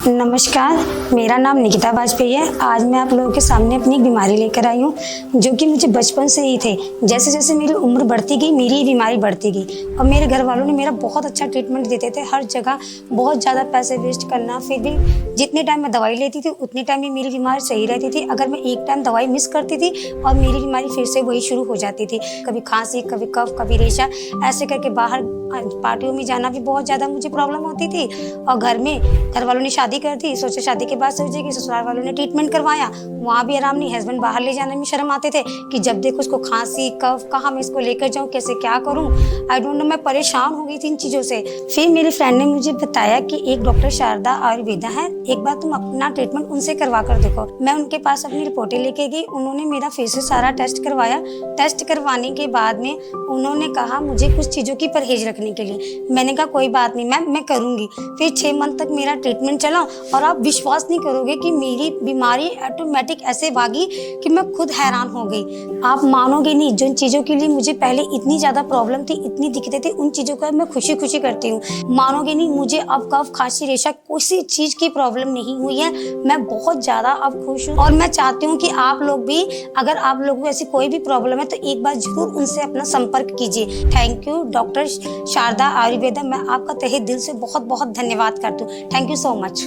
नमस्कार, मेरा नाम निकिता वाजपेयी है। आज मैं आप लोगों के सामने अपनी एक बीमारी लेकर आई हूँ जो कि मुझे बचपन से ही थे। जैसे जैसे मेरी उम्र बढ़ती गई मेरी बीमारी बढ़ती गई और मेरे घर वालों ने मेरा बहुत अच्छा ट्रीटमेंट देते थे। हर जगह बहुत ज़्यादा पैसे वेस्ट करना, फिर भी जितने टाइम मैं दवाई लेती थी उतने टाइम ही मेरी बीमारी सही रहती थी। अगर मैं एक टाइम दवाई मिस करती थी और मेरी बीमारी फिर से वही शुरू हो जाती थी। कभी खांसी, कभी कफ, कभी रेशा, ऐसे करके बाहर पार्टियों में जाना भी बहुत ज़्यादा मुझे प्रॉब्लम होती थी। और घर वालों ने शादी कर दी, सोचे शादी के बाद सोचे कि ससुराल वालों ने ट्रीटमेंट करवाया, वहाँ भी आराम नहीं। हस्बैंड बाहर ले जाने में शर्म आते थे कि जब देखो उसको खांसी, कफ, कहाँ मैं इसको लेकर जाऊँ, कैसे क्या करूँ। आई डोंट नो, मैं परेशान हो गई थी इन चीज़ों से। फिर मेरी फ्रेंड ने मुझे बताया कि एक डॉक्टर शारदा आयुर्वेदा है, एक बार तुम अपना ट्रीटमेंट उनसे करवा कर देखो। मैं उनके पास अपनी रिपोर्टें लेके गई। उन्होंने मेरा फिर से सारा टेस्ट करवाया। टेस्ट करवाने के बाद में उन्होंने कहा मुझे कुछ चीज़ों की परहेज रखने के लिए। मैंने कहा कोई बात नहीं मैम, मैं करूँगी। फिर 6 मंथ तक मेरा ट्रीटमेंट चला और आप विश्वास नहीं करोगे कि मेरी बीमारी ऑटोमेटिक ऐसे भागी कि मैं खुद हैरान हो गई। आप मानोगे नहीं, जिन चीज़ों के लिए मुझे पहले इतनी ज़्यादा प्रॉब्लम थी, इतनी दिक्कतें थी, उन चीज़ों का मैं खुशी खुशी करती हूँ। मानोगे नहीं, मुझे अब कफ, खांसी, रेशा किसी चीज़ की प्रॉब्लम नहीं हुई है। मैं बहुत ज़्यादा अब खुश हूँ और मैं चाहती हूँ कि आप लोग भी, अगर आप लोगों को ऐसी कोई भी प्रॉब्लम है तो एक बार जरूर उनसे अपना संपर्क कीजिए। Thank you doctor Sharda Ayurveda. मैं आपका तहे दिल से बहुत बहुत धन्यवाद करती हूँ। Thank you so much.